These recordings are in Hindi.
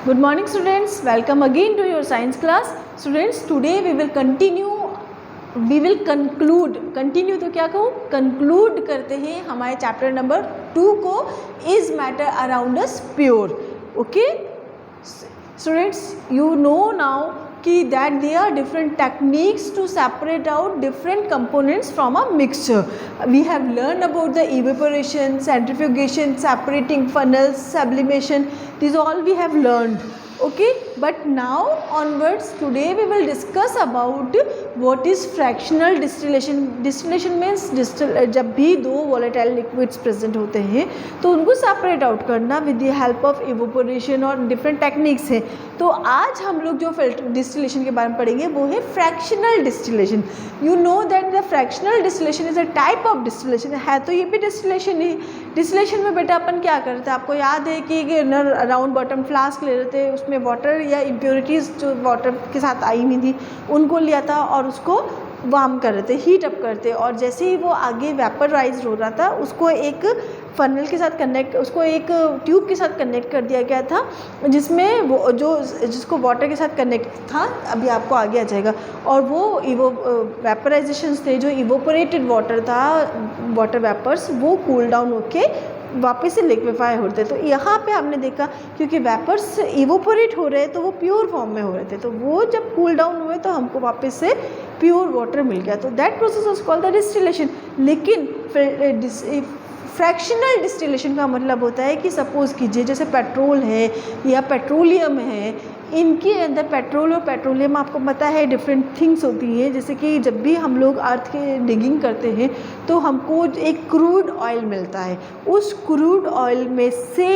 Good morning students, welcome again to your science class. Students, today we will continue तो क्या कहूँ, conclude करते हैं हमारे चैप्टर नंबर 2 को, is matter around us pure. Okay students, you know now कि that there are different techniques to separate out different components from a mixture. We have learned about the evaporation, centrifugation, separating funnels, sublimation. These all we have learned. Okay, but now onwards today we will discuss about what is fractional distillation. Distillation means जब भी दो volatile liquids present होते हैं तो उनको separate out करना with the help of evaporation और different techniques हैं. तो आज हम लोग जो distillation के बारे में पढ़ेंगे वो है fractional distillation. You know that the fractional distillation is a type of distillation. है तो ये भी distillation ही. Distillation में बेटा अपन क्या करते हैं, आपको याद है कि राउंड बॉटम फ्लास्क ले रहे थे, उसमें वाटर या इम्प्योरिटीज़ जो वाटर के साथ आई हुई थी उनको लिया था और उसको वार्म कर रहे थे, हीट अप करते, और जैसे ही वो आगे वेपराइज हो रहा था उसको एक फनल के साथ उसको एक ट्यूब के साथ कनेक्ट कर दिया गया था जिसमें वो जिसको वाटर के साथ कनेक्ट था, अभी आपको आगे आ जाएगा, और वो वेपराइजेशंस थे, जो इवोपरेटेड वाटर था, वाटर वेपर्स, वो कूल डाउन होके वापस से लिक्विफाई होते. तो यहाँ पे हमने देखा क्योंकि वेपर्स इवोपरेट हो रहे तो वो प्योर फॉर्म में हो रहे थे, तो वो जब कूल डाउन हुए तो हमको वापस से प्योर वाटर मिल गया. तो that process was called the distillation. लेकिन फ्रैक्शनल डिस्टिलेशन का मतलब होता है कि सपोज़ कीजिए जैसे पेट्रोल है या पेट्रोलियम है, इनके अंदर पेट्रोल और पेट्रोलियम आपको पता है डिफरेंट थिंग्स होती हैं. जैसे कि जब भी हम लोग अर्थ के डिगिंग करते हैं तो हमको एक क्रूड ऑयल मिलता है, उस क्रूड ऑयल में से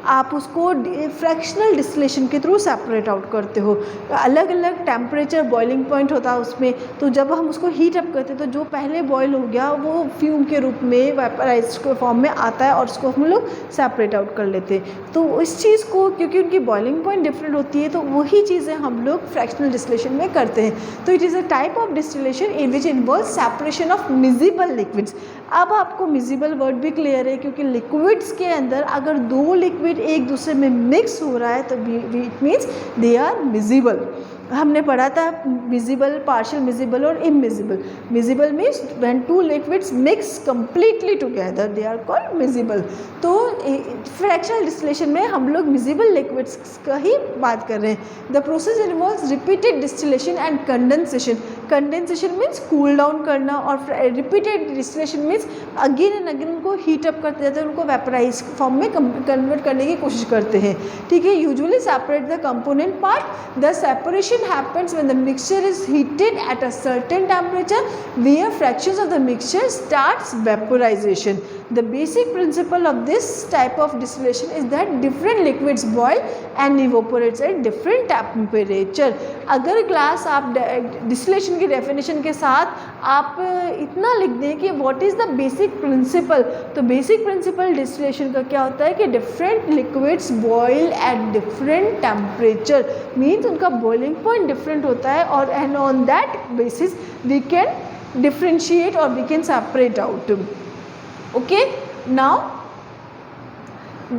आप उसको फ्रैक्शनल डिस्टिलेशन के थ्रू सेपरेट आउट करते हो. अलग अलग टेम्परेचर बॉइलिंग पॉइंट होता है उसमें, तो जब हम उसको हीट अप करते हैं तो जो पहले बॉयल हो गया वो फ्यूम के रूप में वेपराइज के फॉर्म में आता है और उसको हम लोग सेपरेट आउट कर लेते हैं. तो इस चीज़ को क्योंकि उनकी बॉइलिंग पॉइंट डिफरेंट होती है तो वही चीज़ें हम लोग फ्रैक्शनल डिस्टिलेशन में करते हैं. तो it is a type of distillation in which involve separation of miscible liquids. अब आपको मिजिबल वर्ड भी क्लियर है क्योंकि लिक्विड्स के अंदर अगर दो लिक्विड एक दूसरे में मिक्स हो रहा है तो it means they are miscible. हमने पढ़ा था मिजिबल, पार्शियल मिजिबल और immiscible. Miscible means when two liquids mix completely together they are called miscible. तो फ्रैक्शनल डिस्टिलेशन में हम लोग मिजिबल लिक्विड्स का ही बात कर रहे हैं. The process involves repeated distillation and condensation. Condensation means cool down करना और repeated distillation means again and again उनको हीट अप करते जाते हैं, उनको वेपराइज फॉर्म में कन्वर्ट करने की कोशिश करते हैं. ठीक है, usually separate the component part. The separation happens when the mixture is heated at a certain temperature where fractions of the mixture starts vaporization. The basic principle of this type of distillation is that different liquids boil and evaporates at different temperature. अगर क्लास आप डिस्टिलेशन की डेफिनेशन के साथ आप इतना लिख दें कि what is the basic principle, तो बेसिक प्रिंसिपल डिस्टिलेशन का क्या होता है कि different liquids boil at different temperature, means उनका बॉइलिंग पॉइंट डिफरेंट होता है, और and on that basis we can differentiate और we can separate out. Okay, now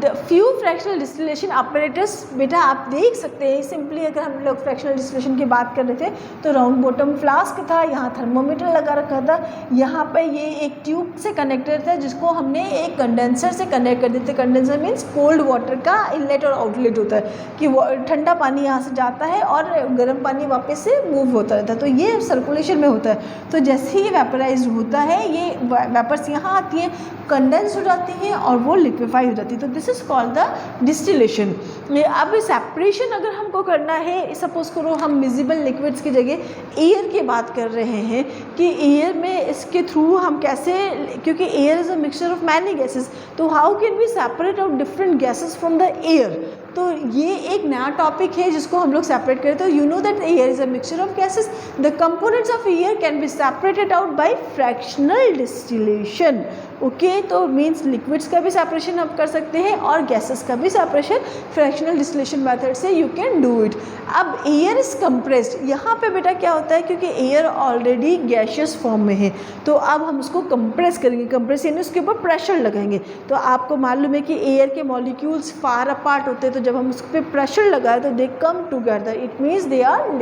the few fractional distillation apparatus. बेटा आप देख सकते हैं सिंपली, अगर हम लोग फ्रैक्शनल डिस्टिलेशन की बात कर रहे थे तो राउंड बॉटम फ्लास्क था, यहाँ थर्मोमीटर लगा रखा था, यहाँ पे ये एक ट्यूब से कनेक्टेड था जिसको हमने एक कंडेंसर से कनेक्ट कर देते. कंडेंसर मीन्स कोल्ड वाटर का इनलेट और आउटलेट होता है कि वो ठंडा पानी यहाँ से जाता है और गर्म पानी वापस से मूव होता रहता है, तो ये सर्कुलेशन में होता है. तो जैसे ही वेपराइज होता है ये वेपर्स यहाँ आती हैं, कंडेंस हो जाती हैं और वो लिक्विफाई हो जाती है. तो this is called the distillation. अब सेपरेशन अगर हमको करना है, सपोज करो हम मिजिबल लिक्विड्स की जगह एयर की बात कर रहे हैं कि एयर में इसके थ्रू हम कैसे, क्योंकि air is a mixture of many gases, तो how can we separate out different gases from the air. तो ये एक नया टॉपिक है जिसको हम लोग सेपरेट करें. तो you know that air is a mixture of gases. The components of air can be separated out bye fractional distillation. Okay. तो मीन्स लिक्विड्स का भी सेपरेशन आप कर सकते हैं और गैसेस का भी सेपरेशन फ्रैक्शनल डिस्टिलेशन मेथड से यू कैन डू इट। अब एयर इज कंप्रेस्ड, यहाँ पे बेटा क्या होता है, क्योंकि एयर ऑलरेडी गैशियस फॉर्म में है तो अब हम उसको कंप्रेस करेंगे, कंप्रेस यानी उसके ऊपर प्रेशर लगाएंगे। तो आपको मालूम है कि एयर के मॉलिक्यूल्स फार अपार्ट होते हैं, तो जब हम उस पर प्रेशर लगाए तो they come together, it means they are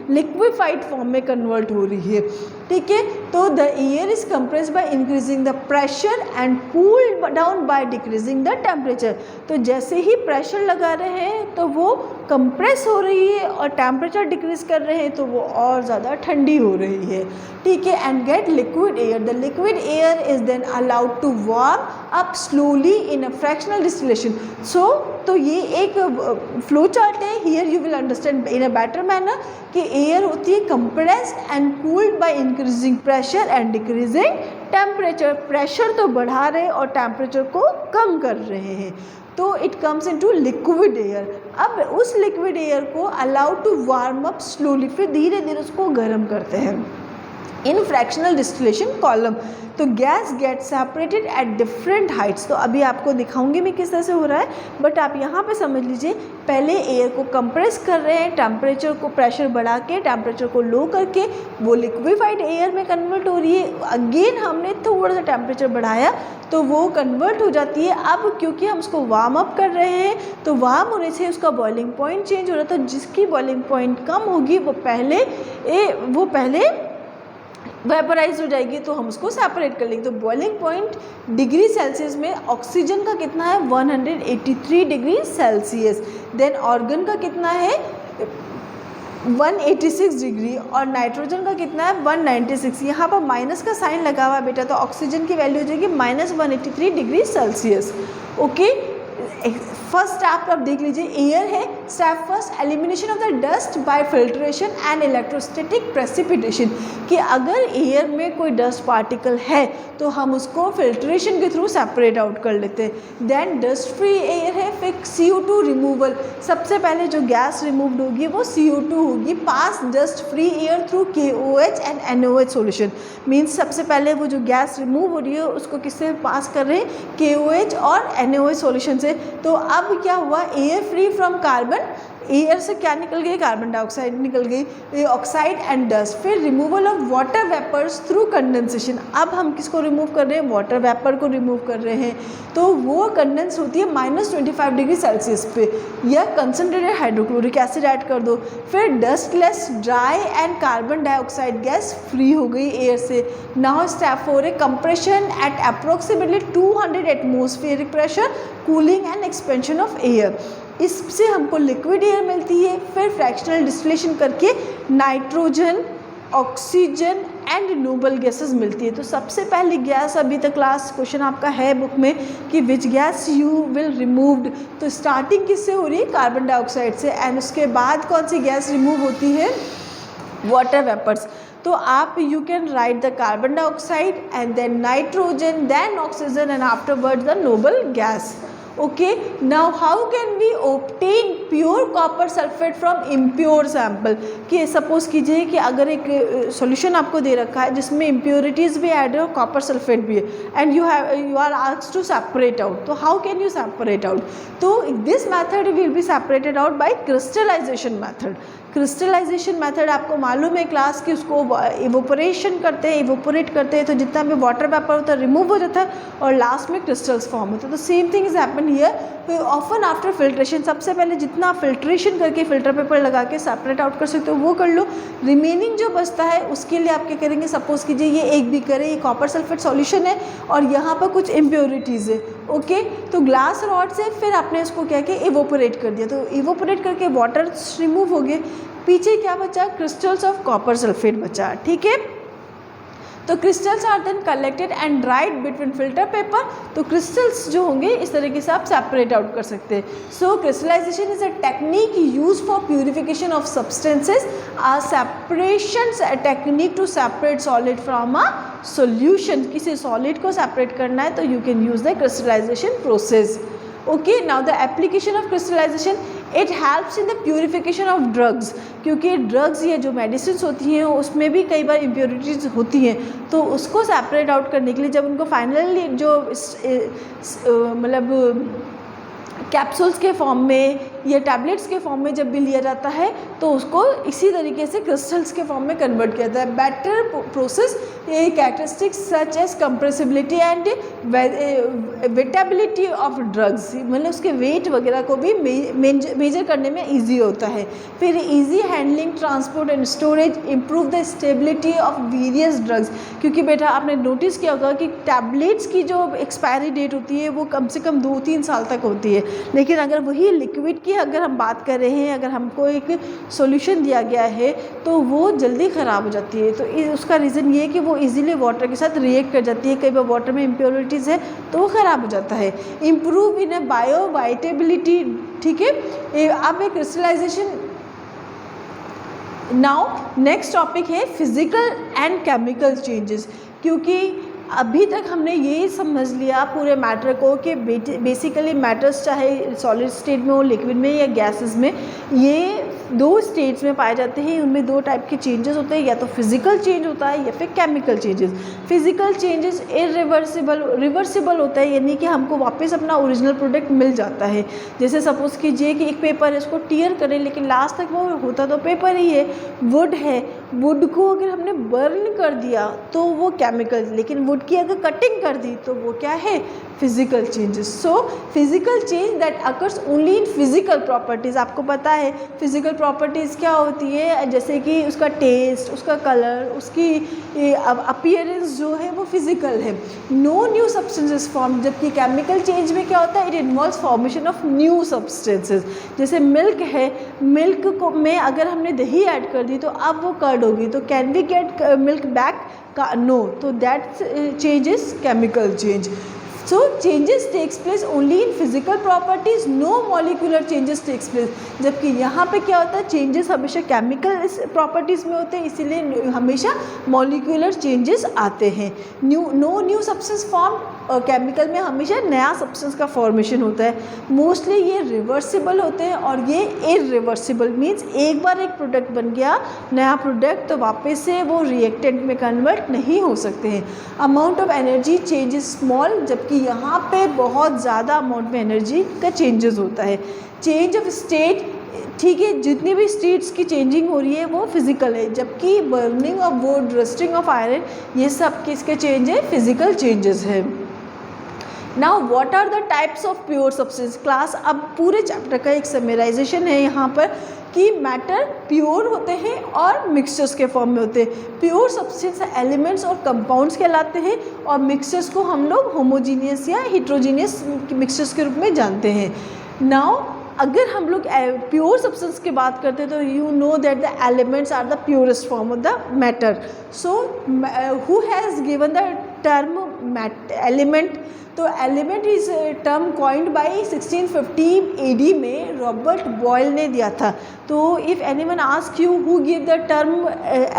liquefied form में कन्वर्ट हो रही है, ठीक है। तो the air is compressed by increasing the pressure and cooled down by decreasing the temperature. तो जैसे ही प्रेशर लगा रहे हैं तो वो कंप्रेस हो रही है और टेम्परेचर डिक्रीज कर रहे हैं तो वो और ज़्यादा ठंडी हो रही है, ठीक है। And get liquid air, the liquid air is then allowed to warm up slowly in a fractional distillation. So तो ये एक फ्लो चार्ट है, here you will understand in a better manner कि एयर होती है compressed and cooled by increasing pressure and decreasing temperature. Pressure तो बढ़ा रहे और टेम्परेचर को कम कर रहे हैं, तो it comes into liquid air. अब उस लिक्विड एयर को allowed to warm up slowly, फिर धीरे धीरे उसको गर्म करते हैं इन फ्रैक्शनल डिस्टिलेशन कॉलम। तो gas gets separated at different heights. तो अभी आपको दिखाऊंगी मैं किस तरह से हो रहा है, बट आप यहाँ पे समझ लीजिए, पहले एयर को कंप्रेस कर रहे हैं, टेम्परेचर को प्रेशर बढ़ा के टेम्परेचर को लो करके वो लिक्विफाइड एयर में कन्वर्ट हो रही है। अगेन हमने थोड़ा सा टेम्परेचर बढ़ाया तो वो कन्वर्ट हो जाती है। अब क्योंकि हम उसको वार्म अप कर रहे हैं तो वार्म होने से उसका बॉइलिंग पॉइंट चेंज हो रहा है, तो जिसकी बॉइलिंग पॉइंट कम होगी वो पहले वेपराइज हो जाएगी, तो हम उसको सेपरेट कर लेंगे। तो बॉइलिंग पॉइंट डिग्री सेल्सियस में ऑक्सीजन का कितना है 183 डिग्री सेल्सियस, देन ऑर्गन का कितना है 186 डिग्री और नाइट्रोजन का कितना है 196। यहाँ पर माइनस का साइन लगा हुआ है बेटा, तो ऑक्सीजन की वैल्यू हो जाएगी -183 degree Celsius, okay. First step आप देख लीजिए, एयर है step first, elimination of the dust bye filtration and electrostatic precipitation, कि अगर एयर में कोई डस्ट पार्टिकल है तो हम उसको फिल्ट्रेशन के थ्रू सेपरेट आउट कर लेते हैं। देन डस्ट फ्री एयर है, फिर CO2 रिमूवल, सबसे पहले जो गैस रिमूव्ड होगी वो CO2 होगी, pass dust free air through KOH and NOH solution. Means सबसे पहले वो जो गैस रिमूव हो रही है उसको किससे पास कर रहे हैं, KOH और NOH सॉल्यूशन से। तो अब क्या हुआ, air free from carbon, air से क्या निकल गई, कार्बन डाइऑक्साइड निकल गई, ऑक्साइड एंड डस्ट। फिर removal of water vapours through condensation, अब हम किसको रिमूव कर रहे हैं, वाटर वेपर को रिमूव कर रहे हैं, तो वो कंडेंस होती है -25 डिग्री सेल्सियस पे, या कंसनट्रेटेड हाइड्रोक्लोरिक एसिड ऐड कर दो। फिर dustless dry and carbon dioxide gas free हो गई एयर से। नाउ स्टेप 4 है compression at approximately 200 atmospheric pressure, cooling and expansion of air, इससे हमको लिक्विड एयर मिलती है। फिर फ्रैक्शनल डिस्टिलेशन करके nitrogen, oxygen and noble gases मिलती है। तो सबसे पहली गैस, अभी तक लास्ट क्वेश्चन आपका है बुक में कि which gas you will removed, तो स्टार्टिंग किससे हो रही है, कार्बन डाइऑक्साइड से, एंड उसके बाद कौन सी गैस रिमूव होती है, वाटर वेपर्स। तो आप you can write the carbon dioxide and then nitrogen, then oxygen and afterwards the noble gas, okay. Now how can we obtain pure copper sulfate from impure sample, कि सपोज कीजिए कि अगर एक सॉल्यूशन आपको दे रखा है जिसमें इम्प्योरिटीज़ भी ऐड है और कॉपर सल्फेट भी है, and you are asked to separate out, तो how can you separate out, तो this method will be separated out by crystallization method. Crystallization method आपको मालूम है क्लास की, उसको इवोपरेशन करते हैं, इवोपरेट करते हैं तो जितना भी वाटर वेपर होता है रिमूव हो जाता है और लास्ट में क्रिस्टल्स फॉर्म होते हैं। तो same thing is happen here, often after filtration, सबसे पहले जितना फिल्ट्रेशन करके फिल्टर पेपर लगा के सेपरेट आउट कर सकते हो वो कर लो, रिमेनिंग जो बचता है उसके लिए आप क्या करेंगे, सपोज कीजिए ये एक भी करे, ये कॉपर सल्फेट सॉल्यूशन है और यहाँ पर कुछ इम्प्योरिटीज़ है, ओके। तो ग्लास रॉड से फिर आपने इसको क्या किया, इवोपरेट कर दिया, तो इवोपरेट करके वाटर रिमूव हो गए, पीछे क्या बचा, क्रिस्टल्स ऑफ कॉपर सल्फेट बचा, ठीक है। तो crystals are then collected and dried between filter paper, तो क्रिस्टल्स जो होंगे इस तरीके से आप सेपरेट आउट कर सकते हैं। So crystallization is a technique use for purification of substances, a separation technique to separate solid from a solution, किसी सॉलिड को सेपरेट करना है तो you can use the crystallization process, okay, now the application of crystallization, it helps in the purification of drugs, क्योंकि ड्रग्स या जो मेडिसिन होती हैं उसमें भी कई बार इम्प्योरिटीज़ होती हैं, तो उसको सेपरेट आउट करने के लिए जब उनको फाइनली जो मतलब कैप्सूल्स के फॉर्म में या टैबलेट्स के फॉर्म में जब भी लिया जाता है तो उसको इसी तरीके से क्रिस्टल्स के फॉर्म में कन्वर्ट किया जाता है। Better process characteristics such as compressibility and wettability of drugs, मतलब उसके वेट वगैरह को भी मेजर करने में ईजी होता है। फिर easy handling, transport and storage, improve the stability of various drugs, क्योंकि बेटा आपने नोटिस किया होगा कि टैबलेट्स की जो एक्सपायरी डेट होती है वो कम से कम 2-3 साल तक होती है, लेकिन अगर वही लिक्विड की अगर हम बात कर रहे हैं, अगर हमको एक सॉल्यूशन दिया गया है तो वो जल्दी ख़राब हो जाती है। तो उसका रीज़न ये है कि वो इजीली वाटर के साथ रिएक्ट कर जाती है, कई बार वाटर में इम्प्योरिटीज़ है तो वो ख़राब हो जाता है। इम्प्रूव इन बायोवाइटेबिलिटी, ठीक है। अब एक क्रिस्टलाइजेशन, नाउ नेक्स्ट टॉपिक है फिजिकल एंड केमिकल चेंजेस, क्योंकि अभी तक हमने ये समझ लिया पूरे मैटर को कि बेसिकली मैटर्स चाहे सॉलिड स्टेट में हो, लिक्विड में या गैसेस में, ये 2 स्टेट्स में पाए जाते हैं। उनमें 2 टाइप के चेंजेस होते हैं, या तो फिजिकल चेंज होता है या फिर chemical changes. Physical changes reversible होता है, यानी कि हमको वापस अपना ओरिजिनल प्रोडक्ट मिल जाता है। जैसे सपोज़ कीजिए कि एक पेपर है, उसको टीयर करें लेकिन लास्ट तक वो होता तो पेपर ही है। वुड है, वुड को अगर हमने बर्न कर दिया तो वो केमिकल, लेकिन वुड की अगर कटिंग कर दी तो वो क्या है, physical changes. So physical change that occurs only in physical properties. आपको पता है फिजिकल प्रॉपर्टीज़ क्या होती है, जैसे कि उसका टेस्ट, उसका कलर, उसकी अपीयरेंस जो है वो फिजिकल है। नो न्यू सब्सटेंसेस फॉर्म, जबकि केमिकल चेंज में क्या होता है, it involves formation of new substances. जैसे मिल्क है, मिल्क को में अगर हमने दही ऐड कर दी तो अब वो कर्ड होगी, तो can we get milk back का, नो, तो that change is chemical change. So changes takes place only in physical properties, no molecular changes takes place। जबकि यहाँ पे क्या होता है, चेंजेस हमेशा केमिकल प्रॉपर्टीज़ में होते हैं, इसीलिए हमेशा मॉलिक्यूलर चेंजेस आते हैं। No new substance form, chemical में हमेशा नया सब्सटेंस का फॉर्मेशन होता है। मोस्टली ये रिवर्सिबल होते हैं और ये इरिवर्सिबल, मीन्स एक बार एक प्रोडक्ट बन गया नया प्रोडक्ट तो वापस से वो रिएक्टेंट में कन्वर्ट नहीं हो सकते हैं। Amount of energy changes small, जबकि यहाँ पे बहुत ज़्यादा अमाउंट में एनर्जी का चेंजेस होता है। चेंज ऑफ स्टेट, ठीक है, जितनी भी स्टेट्स की चेंजिंग हो रही है वो फिजिकल है, जबकि burning of wood, rusting of iron, ये सब किसके चेंज है, फिजिकल चेंजेस है। Now what are the types of pure substance class. अब पूरे चैप्टर का एक समराइजेशन है यहाँ पर कि मैटर प्योर होते हैं और मिक्सचर्स के फॉर्म में होते हैं। प्योर सब्सटेंस एलिमेंट्स और कंपाउंड्स कहलाते हैं, और मिक्सचर्स को हम लोग होमोजीनियस या हिट्रोजीनियस मिक्सचर्स के रूप में जानते हैं। नाउ अगर हम लोग प्योर सब्सटेंस की बात करते हैं तो you know that the elements are the purest form of the matter. So who has given the term element, तो element is term coined by 1650 AD में रॉबर्ट बॉयल ने दिया था। तो if anyone ask you who give the term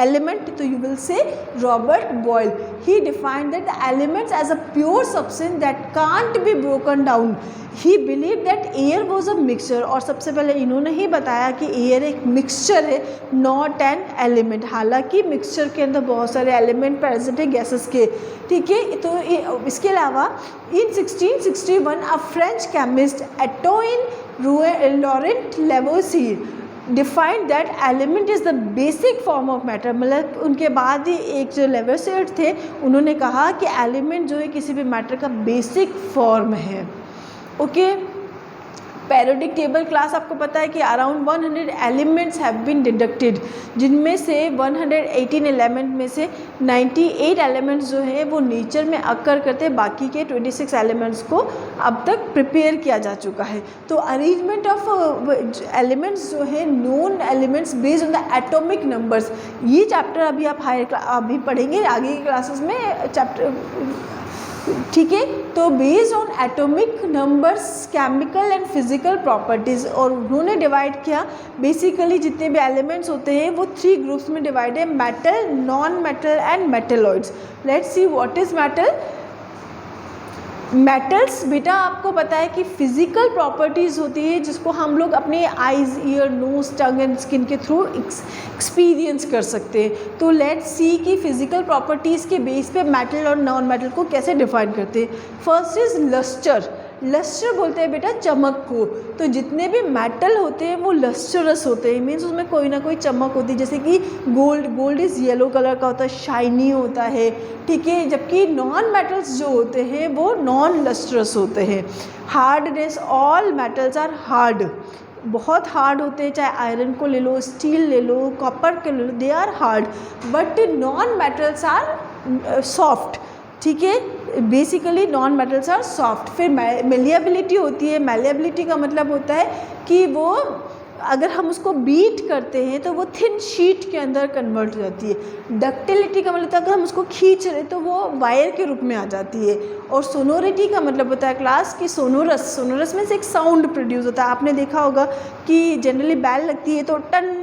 element, तो you will say Robert Boyle. He defined that the elements as a pure substance that can't be broken down. He believe that air was a mixture, और सबसे पहले इन्होंने ही बताया कि एयर एक मिक्सचर है, नॉट एन एलिमेंट। हालांकि मिक्सचर के अंदर बहुत सारे एलिमेंट प्रेजेंट है गैसेस के, ठीक है। तो इसके अलावा in 1661 a French chemist Antoine Laurent Lavoisier defined that element is the basic form of matter. मतलब उनके बाद ही एक जो लेवोसियर थे उन्होंने कहा कि एलिमेंट जो है किसी भी मैटर का बेसिक फॉर्म है। ओके, पैरियोडिक टेबल क्लास आपको पता है कि around 100 elements have been deducted, जिनमें से 118 एलिमेंट में से 98 एलिमेंट्स जो है वो नेचर में अकर करते हैं, बाकी के 26 एलिमेंट्स को अब तक प्रिपेयर किया जा चुका है। तो अरेंजमेंट ऑफ एलिमेंट्स जो है known elements based on the atomic numbers, ये चैप्टर अभी आप अभी पढ़ेंगे आगे की क्लासेस में चैप्टर, ठीक है। तो based on atomic numbers, chemical and physical properties, और उन्होंने डिवाइड किया बेसिकली जितने भी एलिमेंट्स होते हैं वो 3 ग्रुप्स में डिवाइड है, metal, non metal and metalloids. Let's see what is metal. Metals बेटा आपको पता है कि फिज़िकल प्रॉपर्टीज़ होती है जिसको हम लोग अपने eyes, ear, nose, tongue and skin के थ्रू एक्सपीरियंस कर सकते हैं। तो लेट्स सी कि फिज़िकल प्रॉपर्टीज़ के बेस पे मेटल और नॉन मेटल को कैसे डिफाइन करते हैं। First is lustre. लस्टर बोलते हैं बेटा चमक को। तो जितने भी मेटल होते हैं वो लस्टरस होते हैं, मीन्स उसमें कोई ना कोई चमक होती है। जैसे कि गोल्ड इज़ येलो कलर का होता है, शाइनी होता है, ठीक है। जबकि नॉन मेटल्स जो होते हैं वो नॉन लस्टरस होते हैं। Hardness, all metals are hard, बहुत हार्ड होते हैं, चाहे आयरन को ले लो, स्टील ले लो, कॉपर को ले लो, they are hard. But non metals are soft, ठीक है। Basically non metals are soft. फिर मेलिएबिलिटी होती है। मेलिएबिलिटी का मतलब होता है कि वो अगर हम उसको बीट करते हैं तो वो थिन शीट के अंदर कन्वर्ट हो जाती है। डक्टिलिटी का मतलब अगर हम उसको खींच रहे तो वो वायर के रूप में आ जाती है। और सोनोरिटी का मतलब होता है क्लास की सोनोरस में से एक साउंड प्रोड्यूस होता है। आपने देखा होगा कि जनरली बैल लगती है तो टन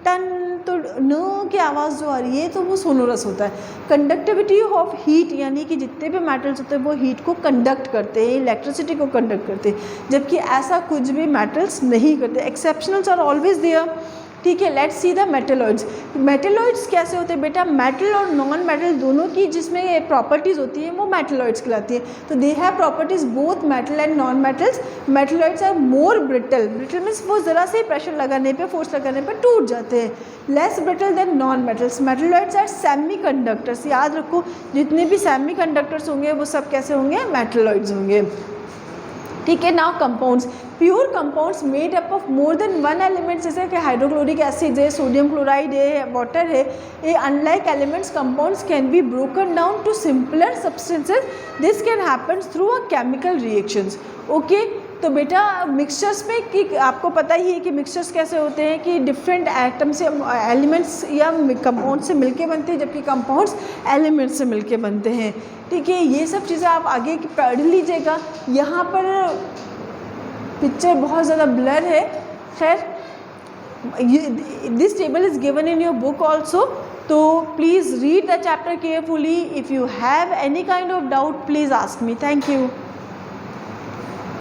टन, तो न की आवाज़ जो आ रही है तो वो सोनोरस होता है। कंडक्टिविटी ऑफ हीट, यानी कि जितने भी मेटल्स होते हैं वो हीट को कंडक्ट करते हैं, इलेक्ट्रिसिटी को कंडक्ट करते हैं, जबकि ऐसा कुछ भी मेटल्स नहीं करते। एक्सेप्शनल्स आर ऑलवेज देयर, ठीक है। Let's see the metalloids. Metalloids कैसे होते हैं बेटा? मेटल और नॉन मेटल दोनों की जिसमें प्रॉपर्टीज़ होती हैं वो मेटलॉइड्स कहलाती है। तो they have properties both metal and non metals. Metalloids are more brittle. Brittle means वो ज़रा से प्रेशर लगाने पे, फोर्स लगाने पे टूट जाते हैं। Less brittle than non metals. Metalloids are semi conductors. याद रखो जितने भी सेमी कंडक्टर्स होंगे वो सब कैसे होंगे? मेटलॉइड्स होंगे, ठीक है। Now compounds, pure compounds made up of more than one elements, जैसे कि हाइड्रोक्लोरिक एसिड है, सोडियम क्लोराइड है, वाटर है। ये unlike elements compounds can be broken down to simpler substances. This can happen through a chemical reactions, okay. तो बेटा मिक्सचर्स में कि आपको पता ही है कि मिक्सचर्स कैसे होते हैं कि डिफरेंट एटम से, एलिमेंट्स या कंपाउंड से मिलके बनते हैं, जबकि कंपाउंड्स एलिमेंट्स से मिलके बनते हैं, ठीक है। ये सब चीज़ें आप आगे पढ़ लीजिएगा। यहाँ पर पिक्चर बहुत ज़्यादा ब्लर है, खैर this table is given in your book also, तो please read the chapter carefully. If you have any kind of doubt please ask me. Thank you.